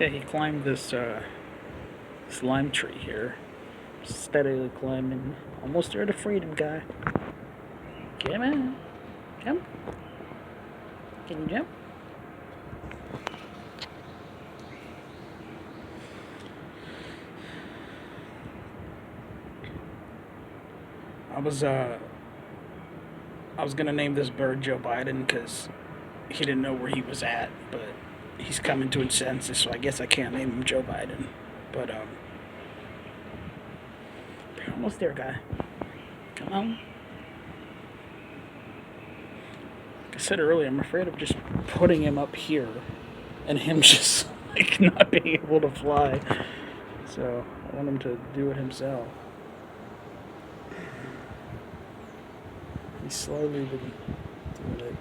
Okay, he climbed this lime tree here. Steadily climbing. Almost there to freedom, guy. Come on. Jump. Can you jump? I was gonna name this bird Joe Biden because he didn't know where he was at, but he's coming to his senses, so I guess I can't name him Joe Biden. But you're almost there, guy. Come on. Like I said earlier, I'm afraid of just putting him up here and him just like not being able to fly. So I want him to do it himself. He's slowly been doing it.